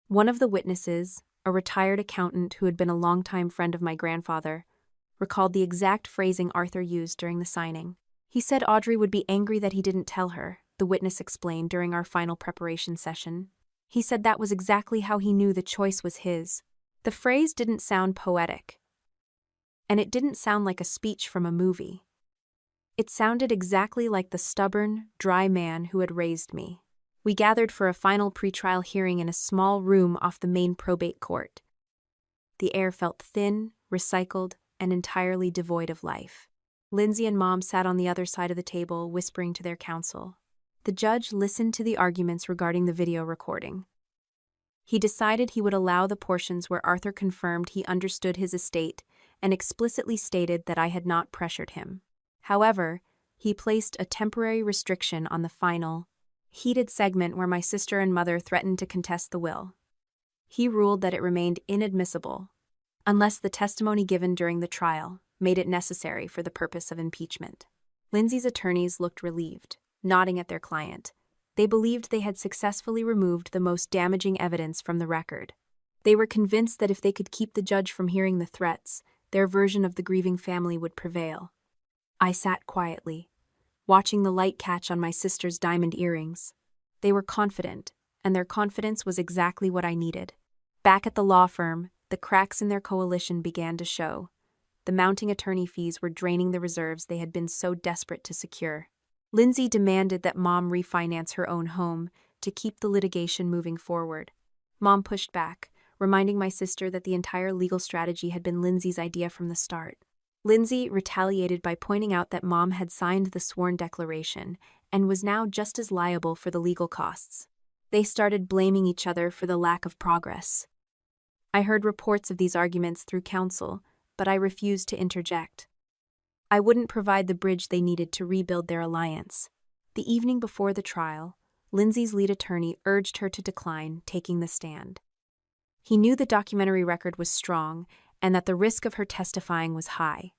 One of the witnesses, a retired accountant who had been a longtime friend of my grandfather, recalled the exact phrasing Arthur used during the signing. He said Audrey would be angry that he didn't tell her, the witness explained during our final preparation session. He said that was exactly how he knew the choice was his. The phrase didn't sound poetic, and it didn't sound like a speech from a movie. It sounded exactly like the stubborn, dry man who had raised me. We gathered for a final pretrial hearing in a small room off the main probate court. The air felt thin, recycled, and entirely devoid of life. Lindsay and Mom sat on the other side of the table, whispering to their counsel. The judge listened to the arguments regarding the video recording. He decided he would allow the portions where Arthur confirmed he understood his estate and explicitly stated that I had not pressured him. However, he placed a temporary restriction on the final, heated segment where my sister and mother threatened to contest the will. He ruled that it remained inadmissible, unless the testimony given during the trial made it necessary for the purpose of impeachment. Lindsay's attorneys looked relieved, nodding at their client. They believed they had successfully removed the most damaging evidence from the record. They were convinced that if they could keep the judge from hearing the threats, their version of the grieving family would prevail. I sat quietly, watching the light catch on my sister's diamond earrings. They were confident, and their confidence was exactly what I needed. Back at the law firm, the cracks in their coalition began to show. The mounting attorney fees were draining the reserves they had been so desperate to secure. Lindsay demanded that Mom refinance her own home to keep the litigation moving forward. Mom pushed back, reminding my sister that the entire legal strategy had been Lindsay's idea from the start. Lindsay retaliated by pointing out that Mom had signed the sworn declaration and was now just as liable for the legal costs. They started blaming each other for the lack of progress. I heard reports of these arguments through counsel, but I refused to interject. I wouldn't provide the bridge they needed to rebuild their alliance. The evening before the trial, Lindsay's lead attorney urged her to decline taking the stand. He knew the documentary record was strong and that the risk of her testifying was high.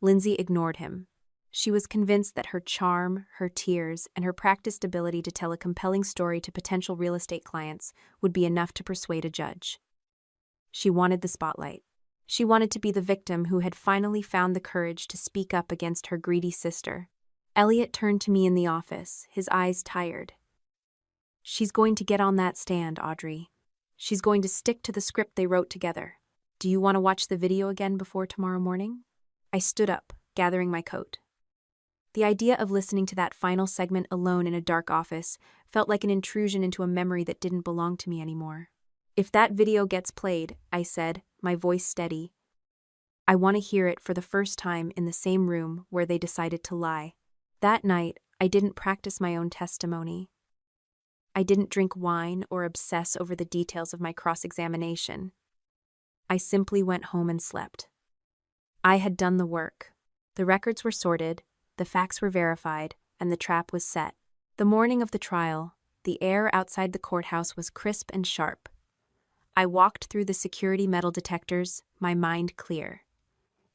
Lindsay ignored him. She was convinced that her charm, her tears, and her practiced ability to tell a compelling story to potential real estate clients would be enough to persuade a judge. She wanted the spotlight. She wanted to be the victim who had finally found the courage to speak up against her greedy sister. Elliot turned to me in the office, his eyes tired. "She's going to get on that stand, Audrey. She's going to stick to the script they wrote together. Do you want to watch the video again before tomorrow morning?" I stood up, gathering my coat. The idea of listening to that final segment alone in a dark office felt like an intrusion into a memory that didn't belong to me anymore. "If that video gets played," I said, my voice steady, "I want to hear it for the first time in the same room where they decided to lie." That night, I didn't practice my own testimony. I didn't drink wine or obsess over the details of my cross-examination. I simply went home and slept. I had done the work. The records were sorted, the facts were verified, and the trap was set. The morning of the trial, the air outside the courthouse was crisp and sharp. I walked through the security metal detectors, my mind clear.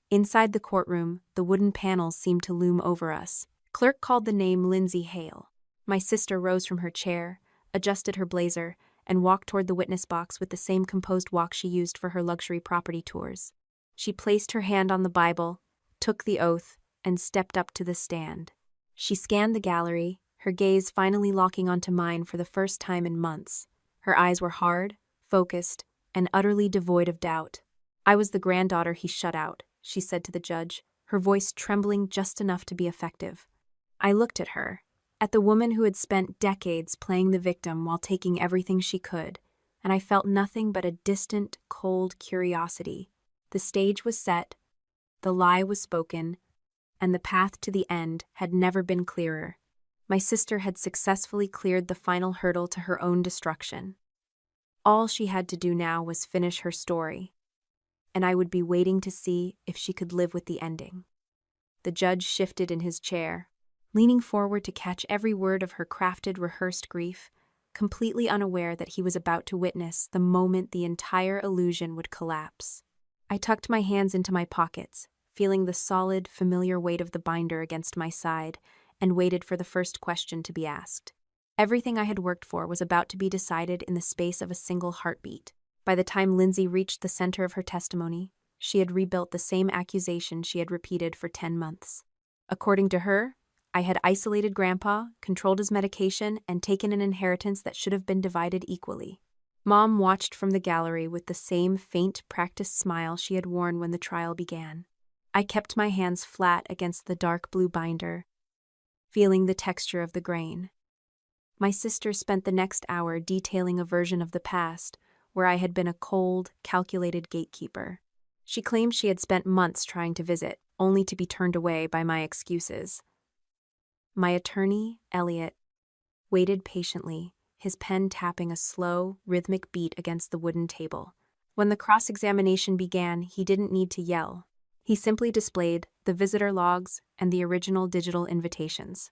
Inside the courtroom, the wooden panels seemed to loom over us. Clerk called the name Lindsay Hale. My sister rose from her chair, adjusted her blazer, and walked toward the witness box with the same composed walk she used for her luxury property tours. She placed her hand on the Bible, took the oath, and stepped up to the stand. She scanned the gallery, her gaze finally locking onto mine for the first time in months. Her eyes were hard, focused, and utterly devoid of doubt. "I was the granddaughter he shut out," she said to the judge, her voice trembling just enough to be effective. I looked at her, at the woman who had spent decades playing the victim while taking everything she could, and I felt nothing but a distant, cold curiosity. The stage was set, the lie was spoken, and the path to the end had never been clearer. My sister had successfully cleared the final hurdle to her own destruction. All she had to do now was finish her story, and I would be waiting to see if she could live with the ending. The judge shifted in his chair, leaning forward to catch every word of her crafted, rehearsed grief, completely unaware that he was about to witness the moment the entire illusion would collapse. I tucked my hands into my pockets, feeling the solid, familiar weight of the binder against my side, and waited for the first question to be asked. Everything I had worked for was about to be decided in the space of a single heartbeat. By the time Lindsay reached the center of her testimony, she had rebuilt the same accusation she had repeated for 10 months. According to her, I had isolated Grandpa, controlled his medication, and taken an inheritance that should have been divided equally. Mom watched from the gallery with the same faint, practiced smile she had worn when the trial began. I kept my hands flat against the dark blue binder, feeling the texture of the grain. My sister spent the next hour detailing a version of the past where I had been a cold, calculated gatekeeper. She claimed she had spent months trying to visit, only to be turned away by my excuses. My attorney, Elliot, waited patiently, his pen tapping a slow, rhythmic beat against the wooden table. When the cross-examination began, he didn't need to yell. He simply displayed the visitor logs and the original digital invitations.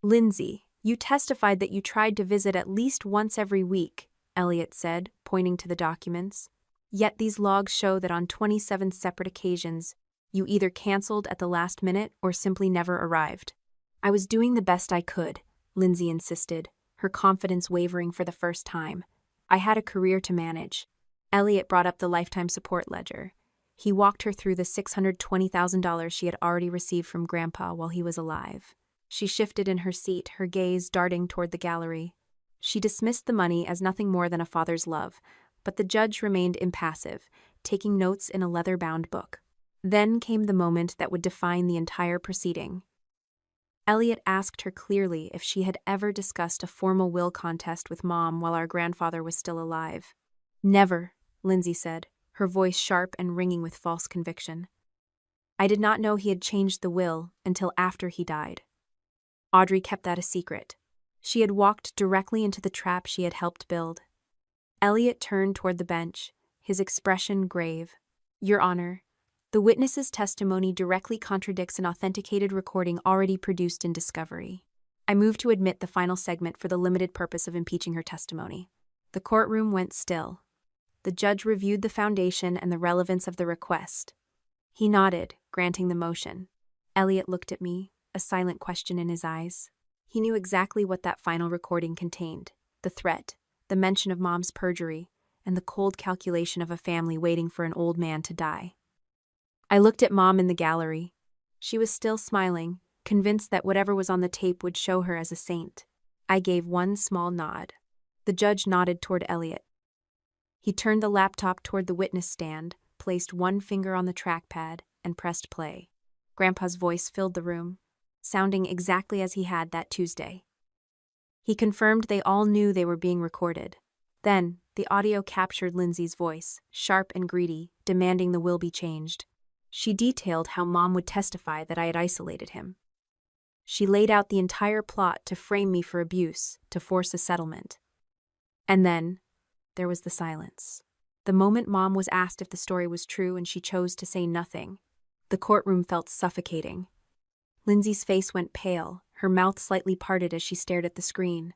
"Lindsay, you testified that you tried to visit at least once every week," Elliot said, pointing to the documents. "Yet these logs show that on 27 separate occasions, you either canceled at the last minute or simply never arrived." "I was doing the best I could," Lindsay insisted, her confidence wavering for the first time. "I had a career to manage." Elliot brought up the lifetime support ledger. He walked her through the $620,000 she had already received from Grandpa while he was alive. She shifted in her seat, her gaze darting toward the gallery. She dismissed the money as nothing more than a father's love, but the judge remained impassive, taking notes in a leather-bound book. Then came the moment that would define the entire proceeding. Elliot asked her clearly if she had ever discussed a formal will contest with Mom while our grandfather was still alive. Never, Lindsay said, her voice sharp and ringing with false conviction. I did not know he had changed the will until after he died. Audrey kept that a secret. She had walked directly into the trap she had helped build. Elliot turned toward the bench, his expression grave. Your Honor, the witness's testimony directly contradicts an authenticated recording already produced in discovery. I move to admit the final segment for the limited purpose of impeaching her testimony. The courtroom went still. The judge reviewed the foundation and the relevance of the request. He nodded, granting the motion. Elliot looked at me, a silent question in his eyes. He knew exactly what that final recording contained: the threat, the mention of Mom's perjury, and the cold calculation of a family waiting for an old man to die. I looked at Mom in the gallery. She was still smiling, convinced that whatever was on the tape would show her as a saint. I gave one small nod. The judge nodded toward Elliot. He turned the laptop toward the witness stand, placed one finger on the trackpad, and pressed play. Grandpa's voice filled the room, sounding exactly as he had that Tuesday. He confirmed they all knew they were being recorded. Then, the audio captured Lindsay's voice, sharp and greedy, demanding the will be changed. She detailed how Mom would testify that I had isolated him. She laid out the entire plot to frame me for abuse, to force a settlement. And then, there was the silence. The moment Mom was asked if the story was true and she chose to say nothing, the courtroom felt suffocating. Lindsay's face went pale, her mouth slightly parted as she stared at the screen.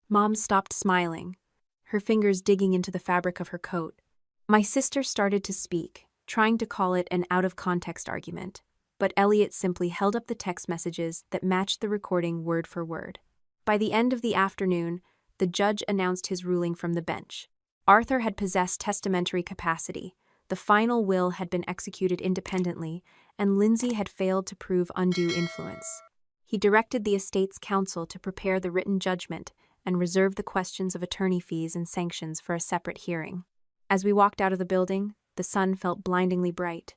Mom stopped smiling, her fingers digging into the fabric of her coat. My sister started to speak, trying to call it an out-of-context argument, but Elliot simply held up the text messages that matched the recording word for word. By the end of the afternoon, the judge announced his ruling from the bench. Arthur had possessed testamentary capacity, the final will had been executed independently, and Lindsay had failed to prove undue influence. He directed the estate's counsel to prepare the written judgment and reserve the questions of attorney fees and sanctions for a separate hearing. As we walked out of the building, the sun felt blindingly bright.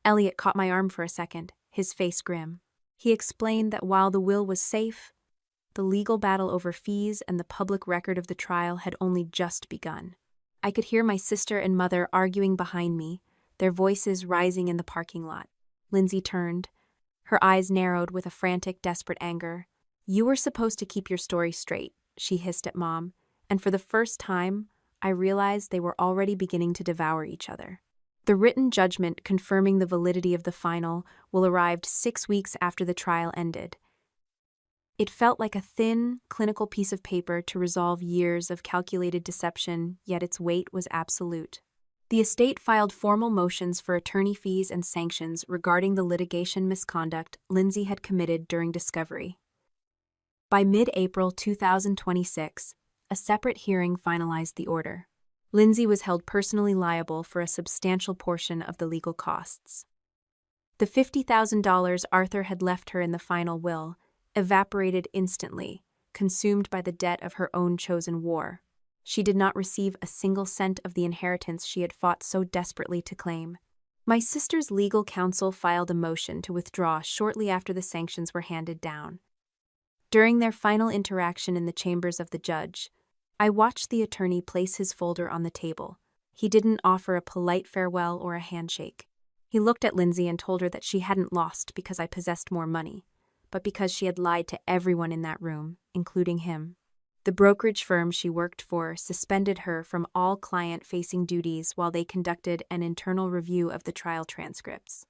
Elliot caught my arm for a second, his face grim. He explained that while the will was safe, the legal battle over fees and the public record of the trial had only just begun. I could hear my sister and mother arguing behind me, their voices rising in the parking lot. Lindsay turned. Her eyes narrowed with a frantic, desperate anger. You were supposed to keep your story straight, she hissed at Mom, and for the first time, I realized they were already beginning to devour each other. The written judgment confirming the validity of the final will arrived 6 weeks after the trial ended. It felt like a thin, clinical piece of paper to resolve years of calculated deception, yet its weight was absolute. The estate filed formal motions for attorney fees and sanctions regarding the litigation misconduct Lindsay had committed during discovery. By mid-April 2026, a separate hearing finalized the order. Lindsay was held personally liable for a substantial portion of the legal costs. The $50,000 Arthur had left her in the final will evaporated instantly, consumed by the debt of her own chosen war. She did not receive a single cent of the inheritance she had fought so desperately to claim. My sister's legal counsel filed a motion to withdraw shortly after the sanctions were handed down. During their final interaction in the chambers of the judge, I watched the attorney place his folder on the table. He didn't offer a polite farewell or a handshake. He looked at Lindsay and told her that she hadn't lost because I possessed more money, but because she had lied to everyone in that room, including him. The brokerage firm she worked for suspended her from all client-facing duties while they conducted an internal review of the trial transcripts.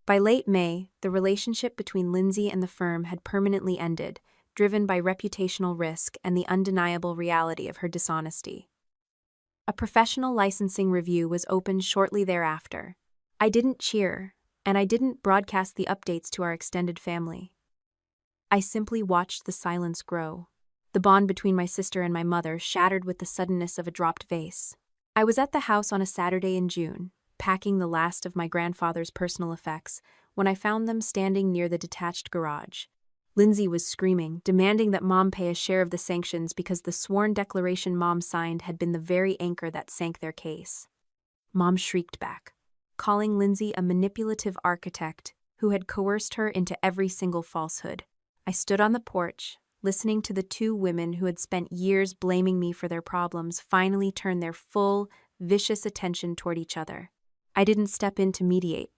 By late May, the relationship between Lindsay and the firm had permanently ended, driven by reputational risk and the undeniable reality of her dishonesty. A professional licensing review was opened shortly thereafter. I didn't cheer, and I didn't broadcast the updates to our extended family. I simply watched the silence grow. The bond between my sister and my mother shattered with the suddenness of a dropped vase. I was at the house on a Saturday in June, packing the last of my grandfather's personal effects, when I found them standing near the detached garage. Lindsay was screaming, demanding that Mom pay a share of the sanctions because the sworn declaration Mom signed had been the very anchor that sank their case. Mom shrieked back. calling Lindsay a manipulative architect who had coerced her into every single falsehood. I stood on the porch, listening to the two women who had spent years blaming me for their problems finally turn their full, vicious attention toward each other. I didn't step in to mediate.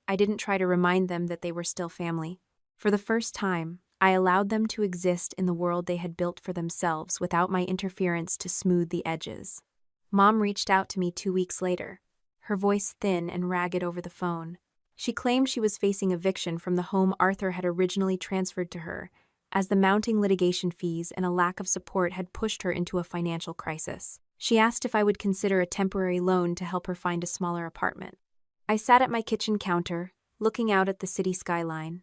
I didn't try to remind them that they were still family. For the first time, I allowed them to exist in the world they had built for themselves without my interference to smooth the edges. Mom reached out to me 2 weeks later, her voice thin and ragged over the phone. She claimed she was facing eviction from the home Arthur had originally transferred to her, as the mounting litigation fees and a lack of support had pushed her into a financial crisis. She asked if I would consider a temporary loan to help her find a smaller apartment. I sat at my kitchen counter, looking out at the city skyline.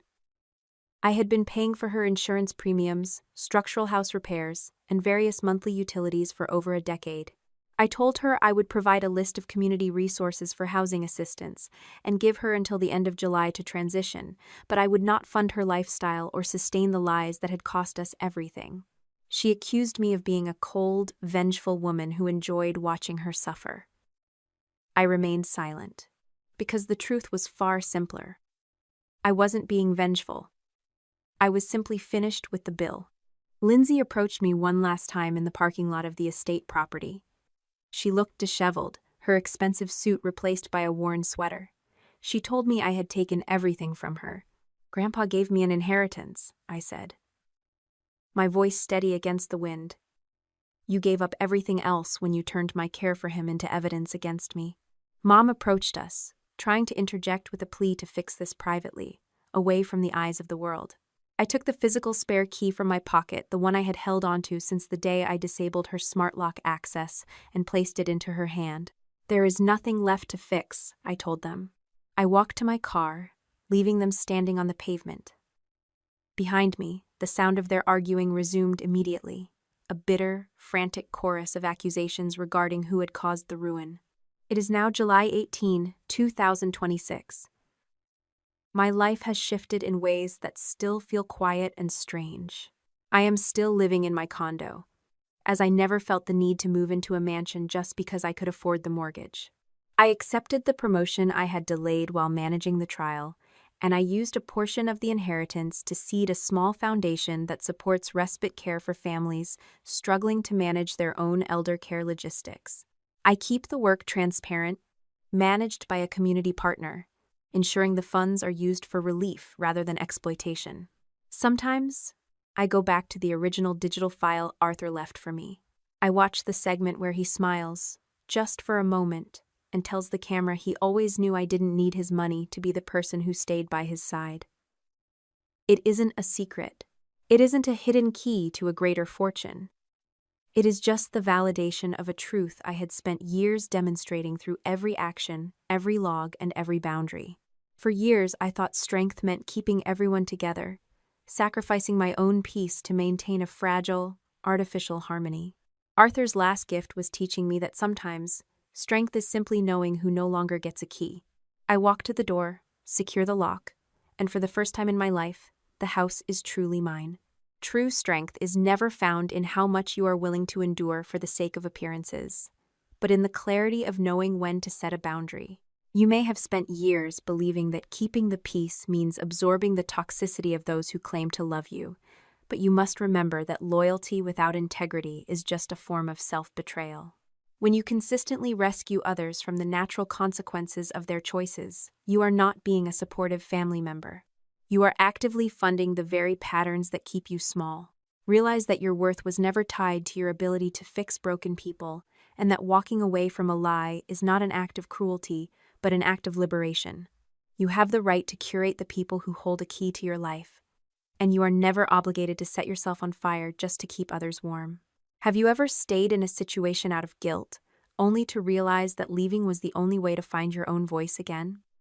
I had been paying for her insurance premiums, structural house repairs, and various monthly utilities for over a decade. I told her I would provide a list of community resources for housing assistance and give her until the end of July to transition, but I would not fund her lifestyle or sustain the lies that had cost us everything. She accused me of being a cold, vengeful woman who enjoyed watching her suffer. I remained silent, because the truth was far simpler. I wasn't being vengeful. I was simply finished with the bill. Lindsay approached me one last time in the parking lot of the estate property. She looked disheveled, her expensive suit replaced by a worn sweater. She told me I had taken everything from her. "Grandpa gave me an inheritance," I said, my voice steady against the wind. "You gave up everything else when you turned my care for him into evidence against me." Mom approached us, trying to interject with a plea to fix this privately, away from the eyes of the world. I took the physical spare key from my pocket, the one I had held onto since the day I disabled her smart lock access, and placed it into her hand. "There is nothing left to fix," I told them. I walked to my car, leaving them standing on the pavement. Behind me, the sound of their arguing resumed immediately, a bitter, frantic chorus of accusations regarding who had caused the ruin. It is now July 18, 2026. My life has shifted in ways that still feel quiet and strange. I am still living in my condo, as I never felt the need to move into a mansion just because I could afford the mortgage. I accepted the promotion I had delayed while managing the trial, and I used a portion of the inheritance to seed a small foundation that supports respite care for families struggling to manage their own elder care logistics. I keep the work transparent, managed by a community partner, ensuring the funds are used for relief rather than exploitation. Sometimes, I go back to the original digital file Arthur left for me. I watch the segment where he smiles, just for a moment, and tells the camera he always knew I didn't need his money to be the person who stayed by his side. It isn't a secret. It isn't a hidden key to a greater fortune. It is just the validation of a truth I had spent years demonstrating through every action, every log, and every boundary. For years, I thought strength meant keeping everyone together, sacrificing my own peace to maintain a fragile, artificial harmony. Arthur's last gift was teaching me that sometimes, strength is simply knowing who no longer gets a key. I walk to the door, secure the lock, and for the first time in my life, the house is truly mine. True strength is never found in how much you are willing to endure for the sake of appearances, but in the clarity of knowing when to set a boundary. You may have spent years believing that keeping the peace means absorbing the toxicity of those who claim to love you, but you must remember that loyalty without integrity is just a form of self-betrayal. When you consistently rescue others from the natural consequences of their choices, you are not being a supportive family member. You are actively funding the very patterns that keep you small. Realize that your worth was never tied to your ability to fix broken people, and that walking away from a lie is not an act of cruelty, but an act of liberation. You have the right to curate the people who hold a key to your life, and you are never obligated to set yourself on fire just to keep others warm. Have you ever stayed in a situation out of guilt, only to realize that leaving was the only way to find your own voice again?